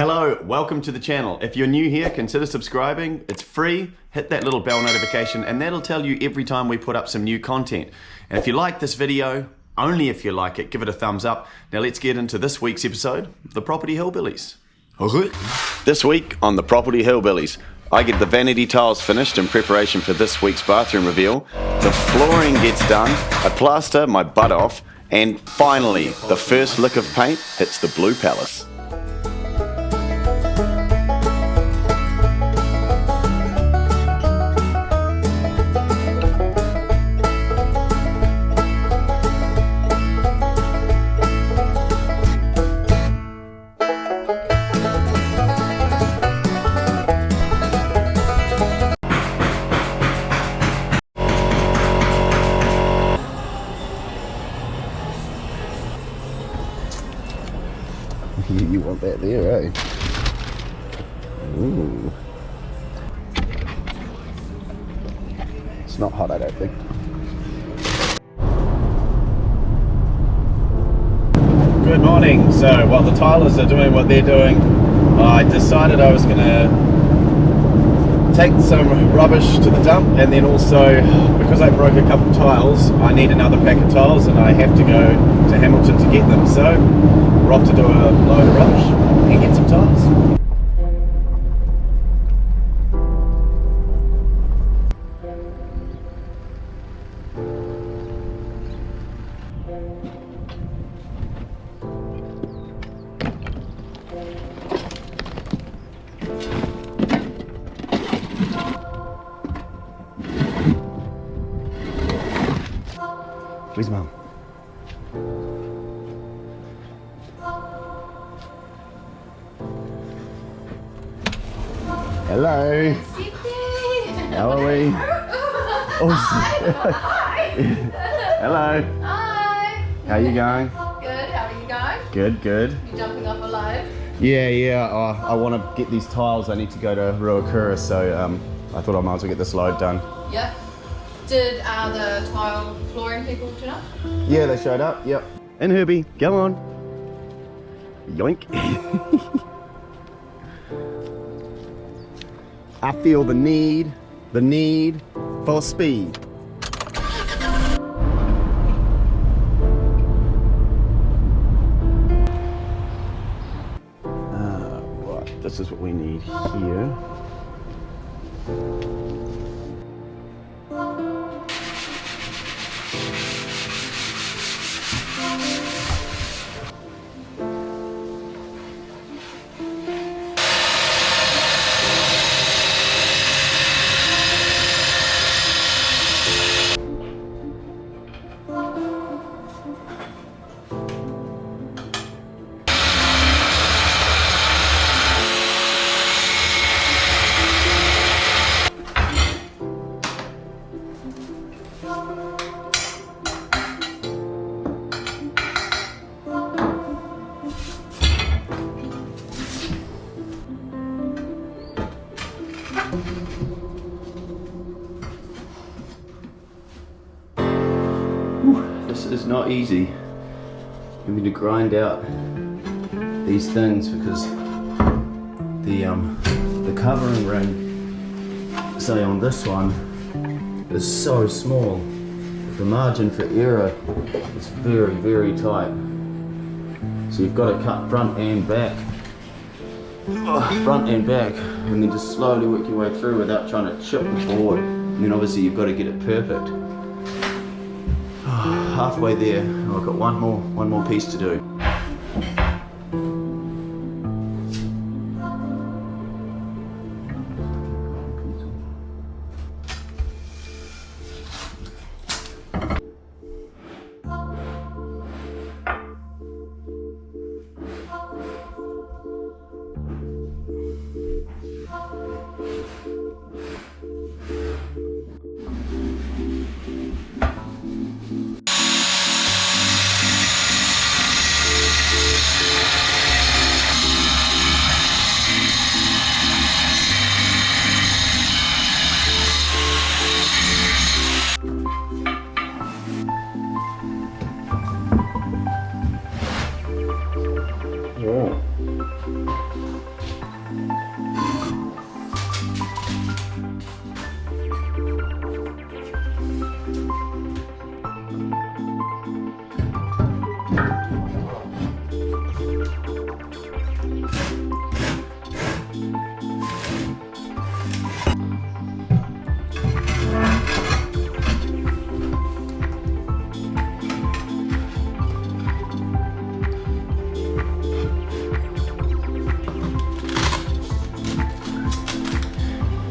Hello, welcome to the channel. If you're new here, consider subscribing. It's free. Hit that little bell notification and that'll tell you every time we put up some new content. And if you like this video, only if you like it, give it a thumbs up. Now let's get into this week's episode of the Property Hillbillies. This week on the Property Hillbillies, I get the vanity tiles finished in preparation for this week's bathroom reveal. The flooring gets done, I plaster my butt off, and finally, the first lick of paint hits the Blue Palace. You want that there, eh? Ooh. It's not hot, I don't think. Good morning. So while the tilers are doing what they're doing, I decided I was going to take some rubbish to the dump, and then also, because I broke a couple of tiles, I need another pack of tiles and I have to go to Hamilton to get them. So we're off to do a load of rubbish and get some tiles. Where's Mum? Hello. How are we? Oh, Hi. hello. Hi. How you going? Good. How are you going? Good, good. You jumping off a load? Yeah. I want to get these tiles. I need to go to Ruakura, so I thought I might as well get this load done. Yep. Did the tile flooring people turn up? Yeah, they showed up. Yep. And Herbie, come on. Yoink. I feel the need for speed. Right, this is what we need here. This is not easy. You need to grind out these things because the covering ring, say on this one, is so small. The margin for error is very, very tight. So you've got to cut front and back, and then just slowly work your way through without trying to chip the board. And then obviously you've got to get it perfect. Halfway there, I've got one more piece to do.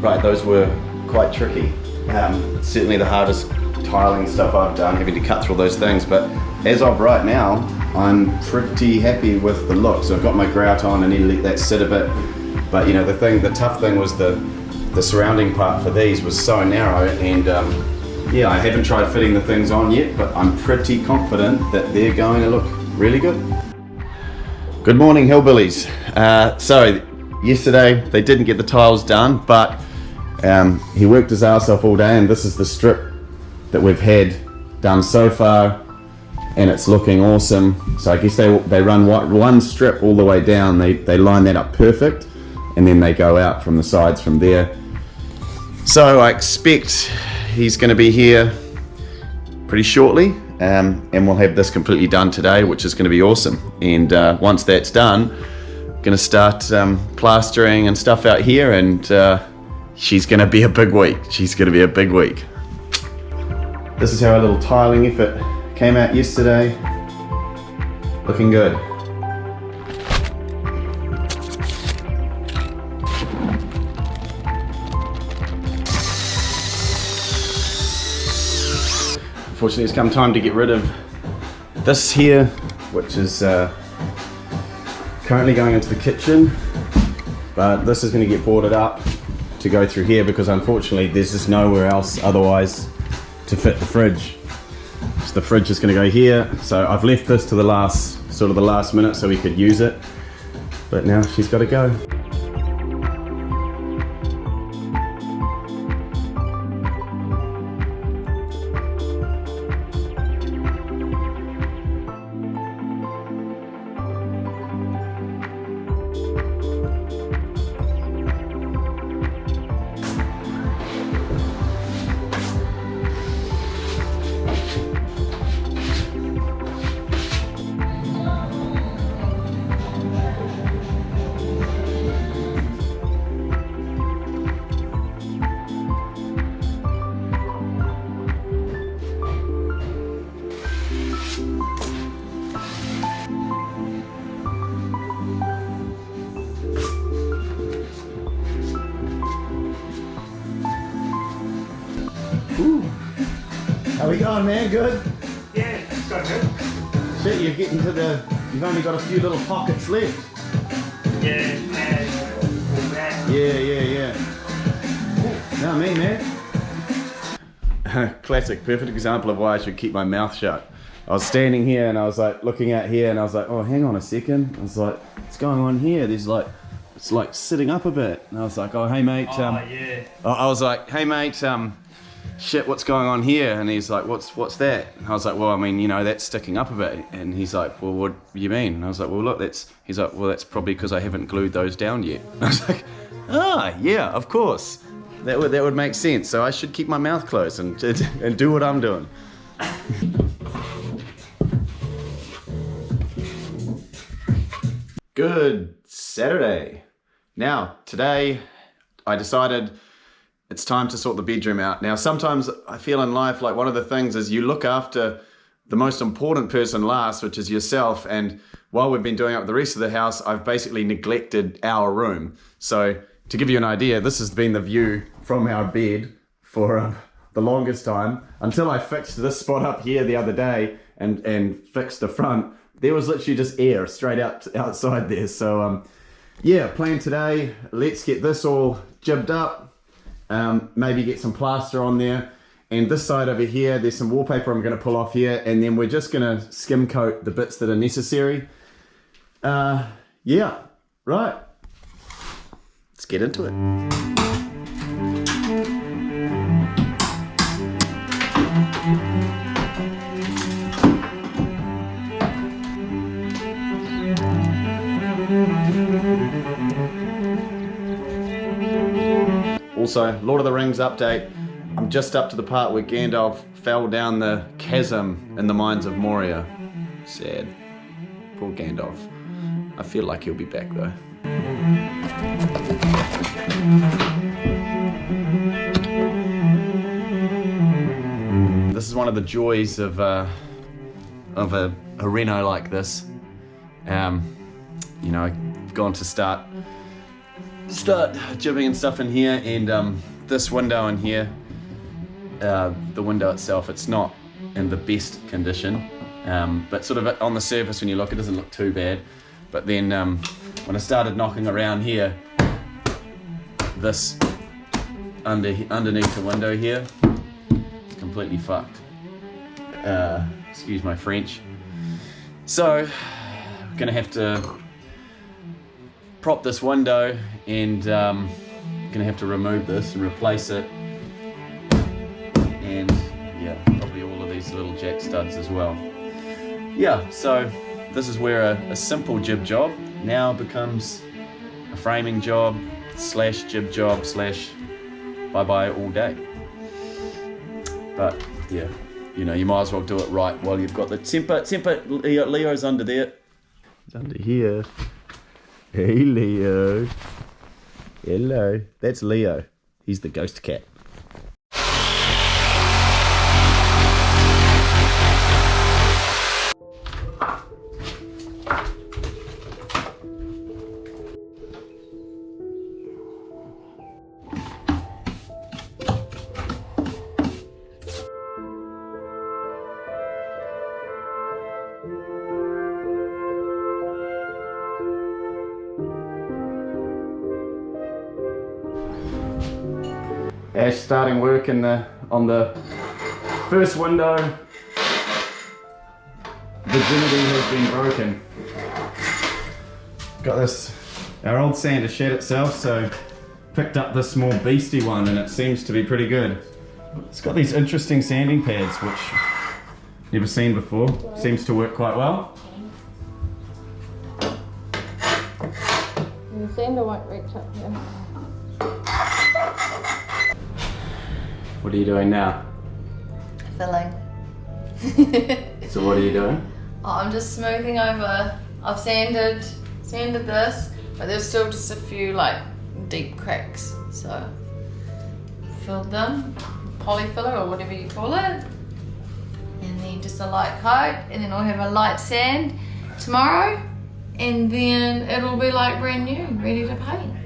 Right, those were quite tricky. Certainly the hardest tiling stuff I've done, having to cut through all those things, but as of right now, I'm pretty happy with the look. So I've got my grout on, I need to let that sit a bit, but you know, the tough thing was the surrounding part for these was so narrow, and yeah, I haven't tried fitting the things on yet, but I'm pretty confident that they're going to look really good. Good morning, hillbillies. So yesterday they didn't get the tiles done, but he worked his ass off all day, and this is the strip that we've had done so far, and it's looking awesome. So I guess they run one strip all the way down, they line that up perfect, and then they go out from the sides from there. So I expect he's going to be here pretty shortly, and we'll have this completely done today, which is going to be awesome. And once that's done, I'm going to start plastering and stuff out here, and she's going to be a big week. She's going to be a big week. This is how our little tiling effort came out yesterday. Looking good. Unfortunately, it's come time to get rid of this here, which is currently going into the kitchen, but this is going to get boarded up to go through here, because unfortunately there's just nowhere else otherwise to fit the fridge. So the fridge is going to go here, so I've left this to the last minute so we could use it, but now she's got to go. Ooh. How we going, man? Good? Yeah, it's got good. Shit, you're getting to you've only got a few little pockets left. Yeah, man. Yeah. Know what I mean, man? Classic, perfect example of why I should keep my mouth shut. I was standing here and I was like looking out here and I was like, oh, hang on a second. I was like, what's going on here? There's like, it's like sitting up a bit. And I was like, oh, hey mate. Yeah. I was like, hey mate, shit, what's going on here? And he's like, what's that? And I was like, well, I mean, you know, that's sticking up a bit. And he's like, well, what do you mean? And I was like, well, look, he's like, well, that's probably because I haven't glued those down yet. And I was like, yeah, of course. That would make sense. So I should keep my mouth closed and do what I'm doing. Good Saturday. Now, today I decided it's time to sort the bedroom out. Now, sometimes I feel in life like one of the things is you look after the most important person last, which is yourself. And while we've been doing up the rest of the house, I've basically neglected our room. So to give you an idea, this has been the view from our bed for the longest time, until I fixed this spot up here the other day and fixed the front. There was literally just air straight outside there. So yeah, plan today, let's get this all jibbed up. Maybe get some plaster on there, and this side over here there's some wallpaper I'm going to pull off here, and then we're just going to skim coat the bits that are necessary. Yeah, right, let's get into it. Also, Lord of the Rings update. I'm just up to the part where Gandalf fell down the chasm in the mines of Moria. Sad. Poor Gandalf. I feel like he'll be back though. This is one of the joys of a Reno like this. You know, I've gone to start start jibbing and stuff in here, and this window in here, the window itself, it's not in the best condition, but sort of on the surface when you look, it doesn't look too bad. But then when I started knocking around here, this underneath the window here, it's completely fucked. Excuse my French. So I'm gonna have to prop this window, and gonna have to remove this and replace it, and yeah, probably all of these little jack studs as well. Yeah, so this is where a simple jib job now becomes a framing job slash jib job slash bye-bye all day. But yeah, you know, you might as well do it right while you've got the temper. Leo's under there. He's under here. Hey Leo. Hello. That's Leo. He's the ghost cat. Ash starting work on the first window. The virginity has been broken. Got this, our old sander shed itself, so picked up this small beastie one, and it seems to be pretty good. It's got these interesting sanding pads which never seen before. Seems to work quite well. The sander won't reach up here. What are you doing now? Filling. So what are you doing? Oh, I'm just smoothing over. I've sanded this, but there's still just a few like deep cracks. So filled them, polyfiller or whatever you call it, and then just a light coat, and then I'll have a light sand tomorrow, and then it'll be like brand new, ready to paint.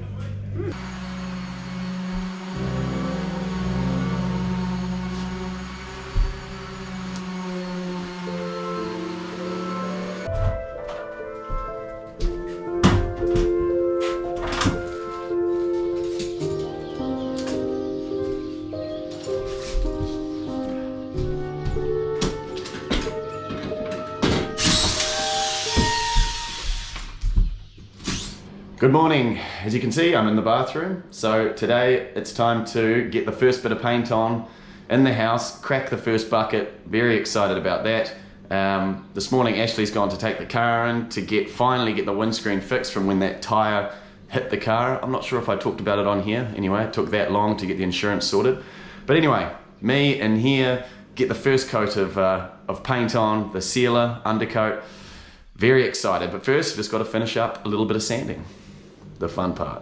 Good morning. As you can see, I'm in the bathroom. So today it's time to get the first bit of paint on in the house, crack the first bucket. Very excited about that. This morning Ashley's gone to take the car in to finally get the windscreen fixed from when that tyre hit the car. I'm not sure if I talked about it on here. Anyway, it took that long to get the insurance sorted. But anyway, me in here, get the first coat of paint on, the sealer, undercoat. Very excited, but first just got to finish up a little bit of sanding. The fun part.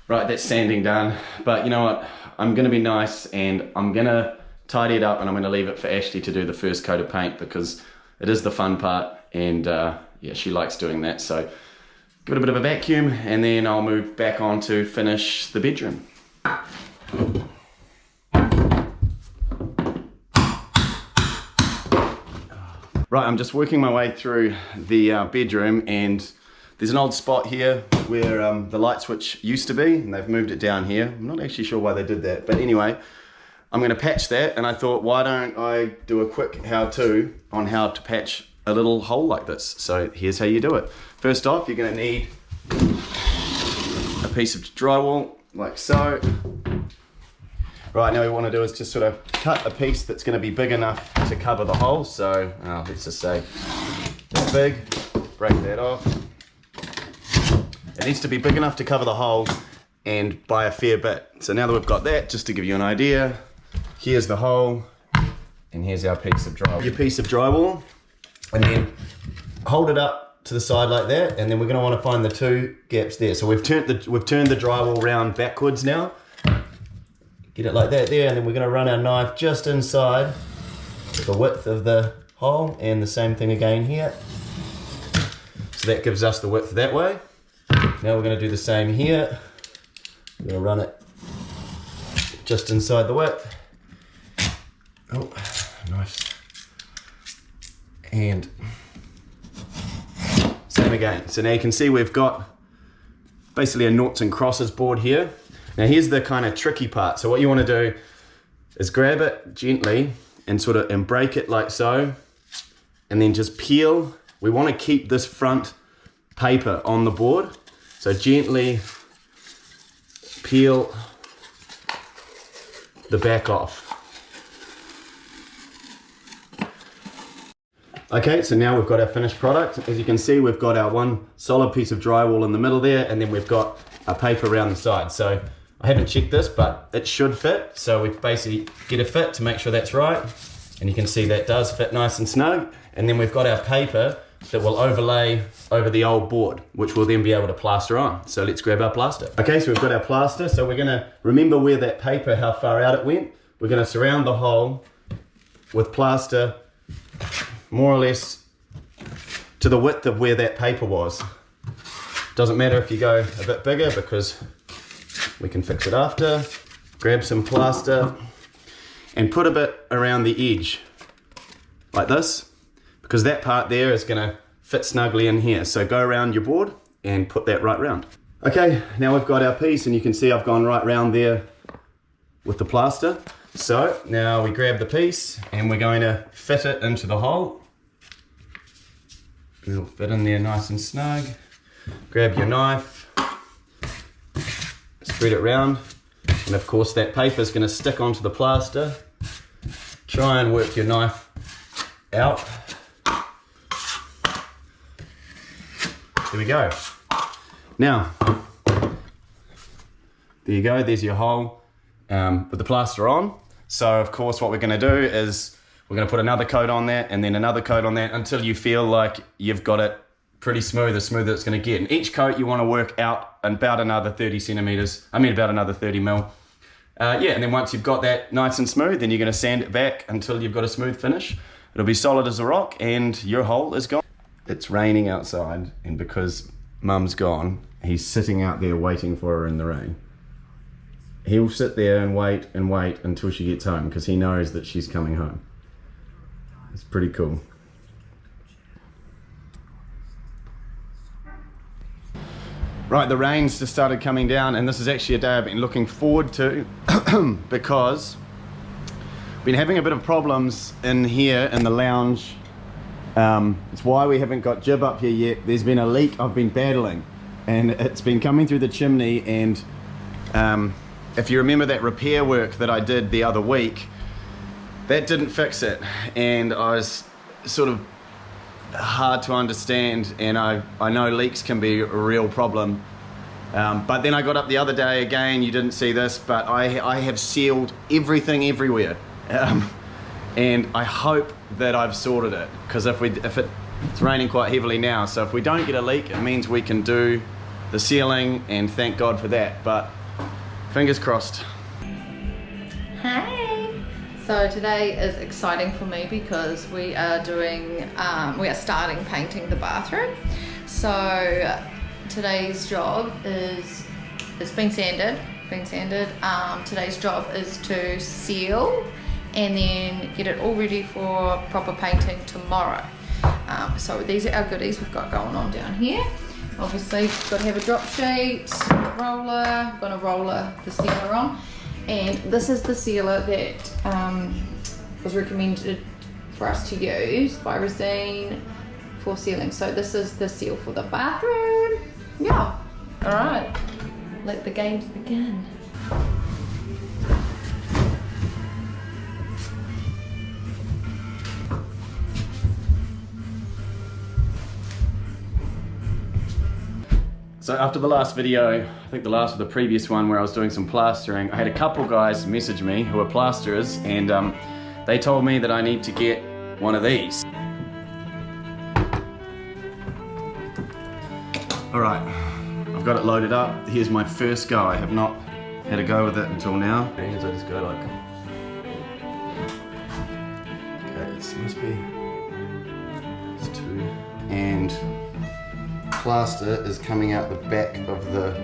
Right, that's sanding done, but you know what? I'm gonna be nice and I'm gonna tidy it up, and I'm gonna leave it for Ashley to do the first coat of paint because it is the fun part, and yeah, she likes doing that. So give it a bit of a vacuum, and then I'll move back on to finish the bedroom. Right, I'm just working my way through the bedroom, and there's an old spot here where the light switch used to be, and they've moved it down here. I'm not actually sure why they did that, but anyway, I'm gonna patch that, and I thought, why don't I do a quick how-to on how to patch a little hole like this. So here's how you do it. First off, you're gonna need a piece of drywall, like so. Right, now what we want to do is just sort of cut a piece that's going to be big enough to cover the hole. So let's just say that's big, break that off. It needs to be big enough to cover the hole and by a fair bit. So now that we've got that, just to give you an idea, here's the hole and here's our piece of drywall. Your piece of drywall, and then hold it up to the side like that, and then we're going to want to find the two gaps there. So we've turned the drywall round backwards now. Get it like that there, and then we're going to run our knife just inside the width of the hole, and the same thing again here. So that gives us the width that way. Now we're going to do the same here. We're going to run it just inside the width. Oh, nice. And same again. So now you can see we've got basically a noughts and crosses board here. Now here's the kind of tricky part. So what you want to do is grab it gently and sort of break it like so, and then just peel. We want to keep this front paper on the board. So gently peel the back off. Okay, so now we've got our finished product. As you can see, we've got our one solid piece of drywall in the middle there, and then we've got our paper around the side. So I haven't checked this, but it should fit. So we basically get a fit to make sure that's right. And you can see that does fit nice and snug. And then we've got our paper that will overlay over the old board, which we'll then be able to plaster on. So let's grab our plaster. Okay, so we've got our plaster. So we're gonna remember where that paper, how far out it went. We're gonna surround the hole with plaster more or less to the width of where that paper was. Doesn't matter if you go a bit bigger because we can fix it after. Grab some plaster and put a bit around the edge like this, because that part there is gonna fit snugly in here. So go around your board and put that right round. Okay, now we've got our piece, and you can see I've gone right round there with the plaster. So now we grab the piece and we're going to fit it into the hole. It'll fit in there nice and snug. Grab your knife, spread it round, and of course that paper is going to stick onto the plaster. Try and work your knife out. There we go. Now, there you go, there's your hole with the plaster on. So of course what we're going to do is we're going to put another coat on that, and then another coat on that, until you feel like you've got it pretty smooth, as smooth as it's going to get. And each coat you want to work out about another 30 centimeters, about another 30 mil. Yeah, and then once you've got that nice and smooth, then you're going to sand it back until you've got a smooth finish. It'll be solid as a rock, and your hole is gone. It's raining outside, and because Mum's gone, he's sitting out there waiting for her in the rain. He'll sit there and wait until she gets home, because he knows that she's coming home. It's pretty cool. Right, the rain's just started coming down, and this is actually a day I've been looking forward to because I've been having a bit of problems in here in the lounge. It's why we haven't got Jib up here yet. There's been a leak I've been battling, and it's been coming through the chimney, and if you remember that repair work that I did the other week, that didn't fix it, and I was sort of hard to understand, and I know leaks can be a real problem. But then I got up the other day again, you didn't see this, but I have sealed everything everywhere. And I hope that I've sorted it, because it's raining quite heavily now, so if we don't get a leak, it means we can do the sealing, and thank God for that, but fingers crossed. Hey! So today is exciting for me because we are starting painting the bathroom. So today's job is, it's been sanded. Today's job is to seal and then get it all ready for proper painting tomorrow. So these are our goodies we've got going on down here. Obviously, we've got to have a drop sheet, roller, gonna roller the sealer on. And this is the sealer that was recommended for us to use by Resine for sealing. So this is the seal for the bathroom. Yeah. All right. Let the games begin. So after the last video, I think the last of the previous one where I was doing some plastering, I had a couple guys message me who are plasterers, and they told me that I need to get one of these. All right, I've got it loaded up. Here's my first go. I have not had a go with it until now. As I just go like, okay, this must be There's 2. And plaster is coming out the back of the...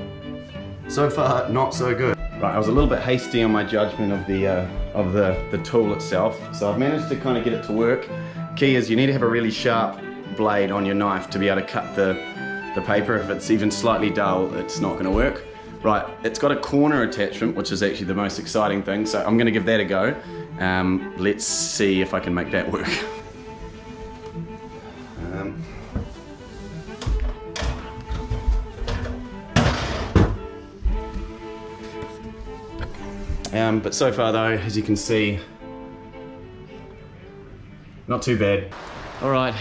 So far, not so good. Right, I was a little bit hasty on my judgment of the tool itself, so I've managed to kind of get it to work. Key is you need to have a really sharp blade on your knife to be able to cut the paper. If it's even slightly dull, it's not going to work. Right, it's got a corner attachment, which is actually the most exciting thing, so I'm going to give that a go. Let's see if I can make that work. But so far though, as you can see, not too bad. All right,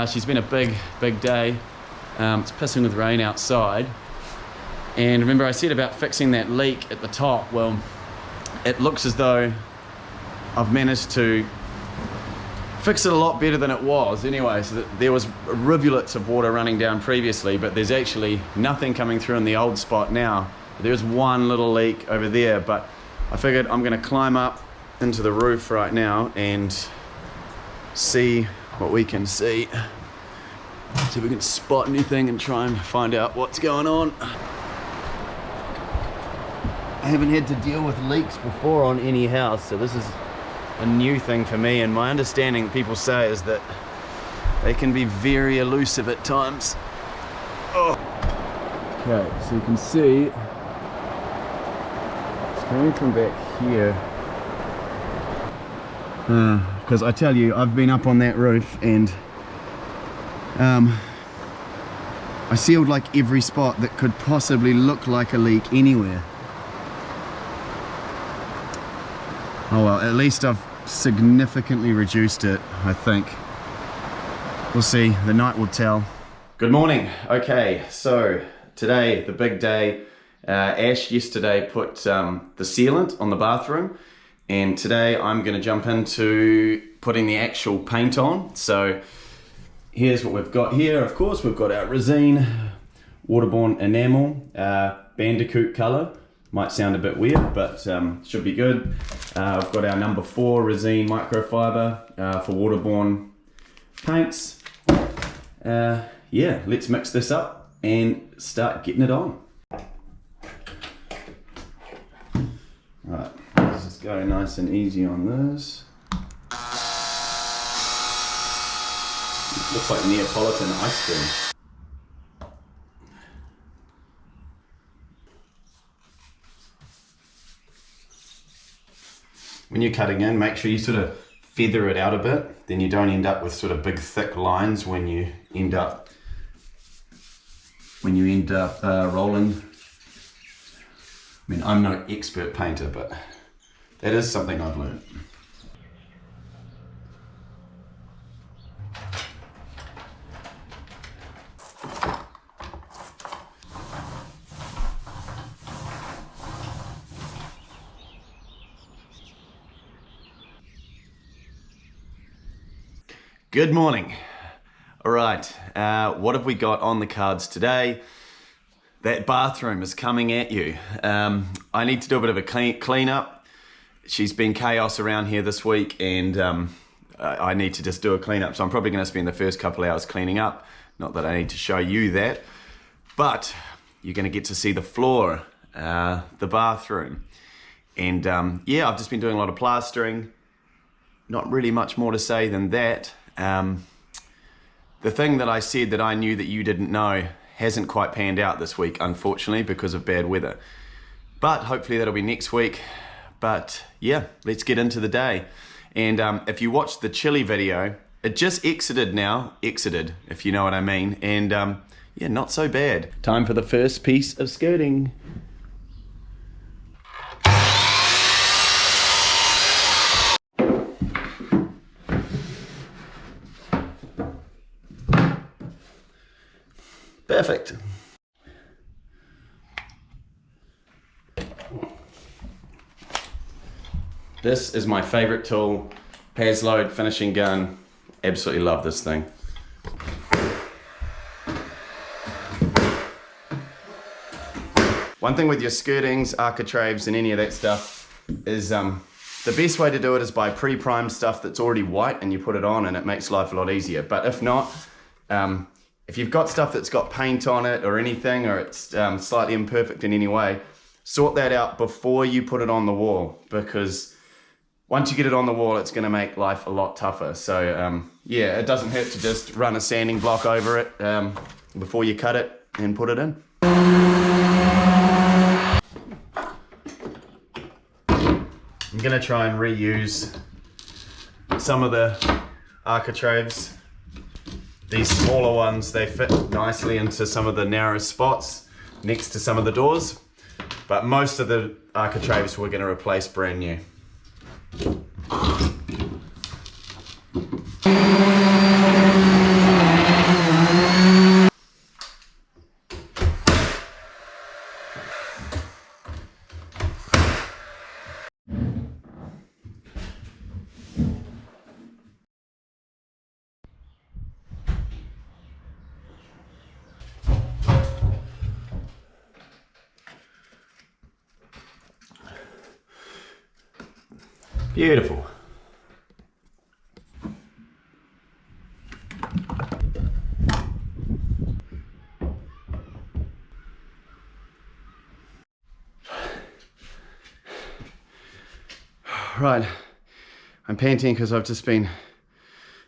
she's been a big day. It's pissing with rain outside. And remember I said about fixing that leak at the top? Well, it looks as though I've managed to fix it a lot better than it was. Anyway, so there was rivulets of water running down previously, but there's actually nothing coming through in the old spot now. There's one little leak over there, but I figured I'm gonna climb up into the roof right now and see what we can see. See if we can spot anything and try and find out what's going on. I haven't had to deal with leaks before on any house, so this is a new thing for me, and my understanding, people say, is that they can be very elusive at times. Oh. Okay, so you can see coming from back here, because I tell you, I've been up on that roof and I sealed like every spot that could possibly look like a leak anywhere. Oh well, at least I've significantly reduced it, I think. We'll see, the night will tell. Good morning. Okay, so today, the big day. Ash yesterday put the sealant on the bathroom, and today I'm going to jump into putting the actual paint on. So here's what we've got here. Of course, we've got our Resine waterborne enamel, bandicoot color. Might sound a bit weird, but should be good. I've got our number 4 Resine microfiber for waterborne paints. Yeah, let's mix this up and start getting it on. Right, let's just go nice and easy on this. It looks like Neapolitan ice cream. When you're cutting in, make sure you sort of feather it out a bit, then you don't end up with sort of big thick lines when you end up rolling. I mean, I'm no expert painter, but that is something I've learned. Good morning. All right, what have we got on the cards today? That bathroom is coming at you. I need to do a bit of a clean up. She's been chaos around here this week, and I need to just do a clean up. So I'm probably going to spend the first couple hours cleaning up. Not that I need to show you that, but you're going to get to see the floor, the bathroom. And yeah, I've just been doing a lot of plastering. Not really much more to say than that. The thing that I said that I knew that you didn't know hasn't quite panned out this week, unfortunately, because of bad weather. But hopefully that'll be next week. But yeah, let's get into the day. And if you watched the chili video, it just exited, if you know what I mean. And yeah, not so bad. Time for the first piece of skirting. Perfect. This is my favorite tool, Pazload finishing gun. Absolutely love this thing. One thing with your skirtings, architraves, and any of that stuff is the best way to do it is by pre-primed stuff that's already white and you put it on and it makes life a lot easier. But if not, if you've got stuff that's got paint on it or anything, or it's slightly imperfect in any way, sort that out before you put it on the wall, because once you get it on the wall, it's going to make life a lot tougher. So yeah, it doesn't hurt to just run a sanding block over it before you cut it and put it in. I'm going to try and reuse some of the architraves. These smaller ones, they fit nicely into some of the narrow spots next to some of the doors, but most of the architraves we're going to replace brand new. Beautiful. Right, I'm panting because I've been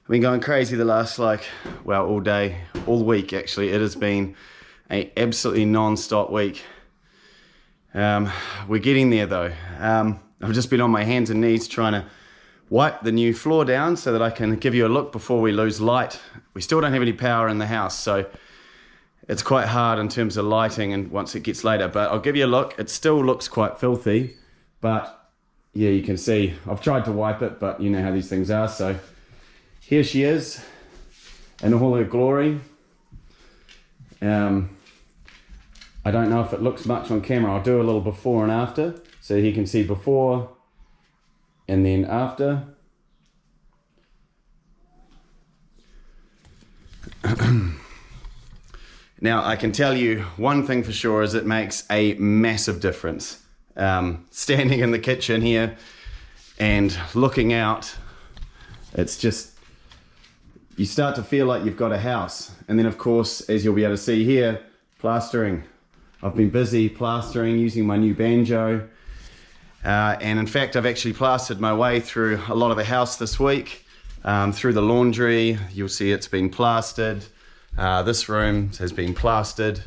going crazy the last all day, all week actually. It has been an absolutely non-stop week. We're getting there though. I've just been on my hands and knees trying to wipe the new floor down so that I can give you a look before we lose light. We still don't have any power in the house, so it's quite hard in terms of lighting and once it gets later, but I'll give you a look. It still looks quite filthy, but yeah, you can see I've tried to wipe it, but you know how these things are. So here she is in all her glory. I don't know if it looks much on camera. I'll do a little before and after so you can see before and then after. Now I can tell you one thing for sure is it makes a massive difference. Standing in the kitchen here and looking out, it's just, you start to feel like you've got a house. And then of course, as you'll be able to see here, plastering. I've been busy plastering using my new banjo. And in fact, I've actually plastered my way through a lot of the house this week. Through the laundry, you'll see it's been plastered. This room has been plastered.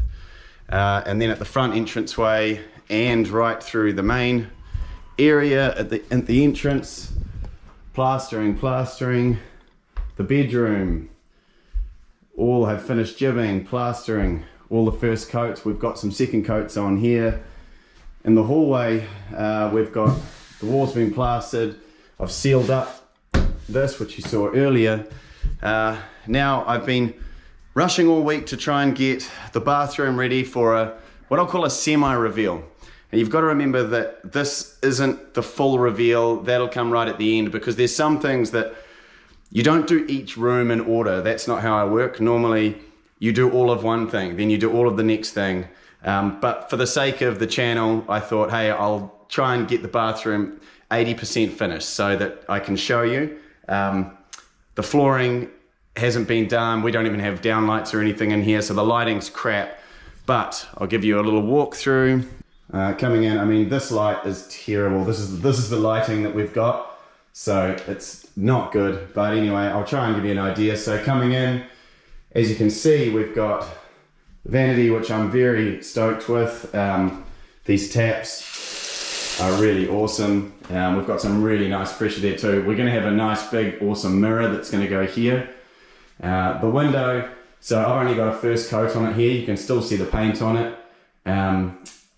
And then at the front entranceway and right through the main area at the entrance, plastering. The bedroom, all have finished jibbing, plastering, all the first coats. We've got some second coats on here. In the hallway, we've got the walls been plastered. I've sealed up this, which you saw earlier. Now I've been rushing all week to try and get the bathroom ready for what I'll call a semi-reveal. And you've got to remember that this isn't the full reveal. That'll come right at the end, because there's some things that you don't do each room in order. That's not how I work. Normally you do all of one thing, then you do all of the next thing. But for the sake of the channel, I thought, hey, I'll try and get the bathroom 80% finished so that I can show you. The flooring hasn't been done. We don't even have downlights or anything in here, so the lighting's crap. But I'll give you a little walkthrough. Coming in, I mean, this light is terrible. This is the lighting that we've got, so it's not good. But anyway, I'll try and give you an idea. So coming in, as you can see, we've got vanity, which I'm very stoked with. These taps are really awesome. We've got some really nice pressure there too. We're going to have a nice big awesome mirror that's going to go here. The window, so I've only got a first coat on it here. You can still see the paint on it.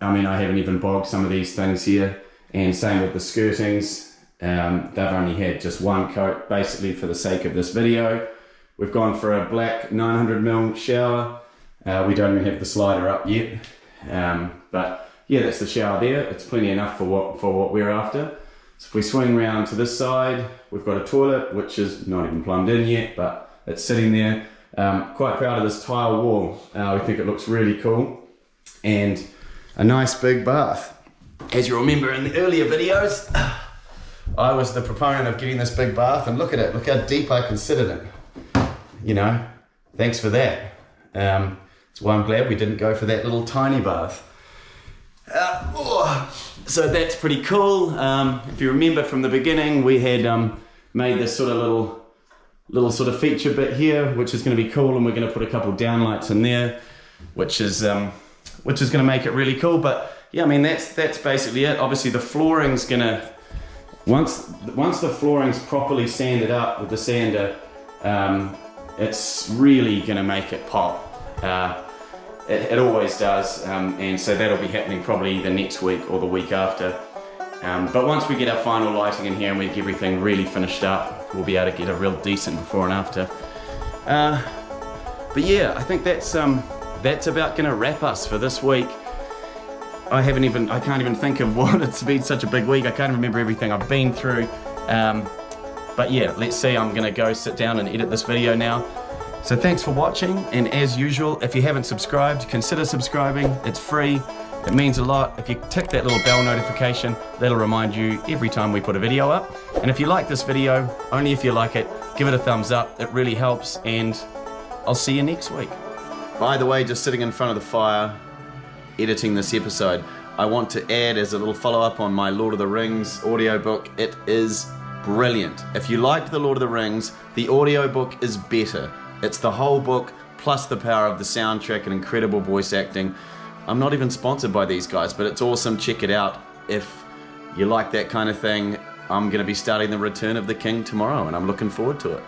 I mean, I haven't even bogged some of these things here, and same with the skirtings. They've only had just one coat, basically for the sake of this video. We've gone for a black 900mm shower. We don't even have the slider up yet, but yeah, that's the shower there. It's plenty enough for what we're after. So if we swing round to this side, we've got a toilet, which is not even plumbed in yet, but it's sitting there. Quite proud of this tile wall. We think it looks really cool. And a nice big bath. As you remember in the earlier videos, I was the proponent of getting this big bath, and look at it, look how deep I can sit in it. You know, thanks for that. That's why I'm glad we didn't go for that little tiny bath. So that's pretty cool. If you remember from the beginning, we had made this sort of little sort of feature bit here, which is going to be cool, and we're going to put a couple downlights in there, which is going to make it really cool. But yeah, I mean that's basically it. Obviously the flooring's gonna once the flooring's properly sanded up with the sander, it's really gonna make it pop. It always does, and so that'll be happening probably the next week or the week after. But once we get our final lighting in here and we get everything really finished up, we'll be able to get a real decent before and after. But yeah, I think that's about gonna wrap us for this week. I can't even think of what it's been such a big week. I can't remember everything I've been through. But yeah, let's see, I'm gonna go sit down and edit this video now. So thanks for watching, and as usual, if you haven't subscribed, consider subscribing. It's free, it means a lot. If you tick that little bell notification, that'll remind you every time we put a video up. And if you like this video, only if you like it, give it a thumbs up, it really helps, and I'll see you next week. By the way, just sitting in front of the fire, editing this episode, I want to add as a little follow-up on my Lord of the Rings audiobook, it is brilliant. If you liked the Lord of the Rings, the audiobook is better. It's the whole book, plus the power of the soundtrack and incredible voice acting. I'm not even sponsored by these guys, but it's awesome. Check it out. If you like that kind of thing, I'm going to be starting The Return of the King tomorrow, and I'm looking forward to it.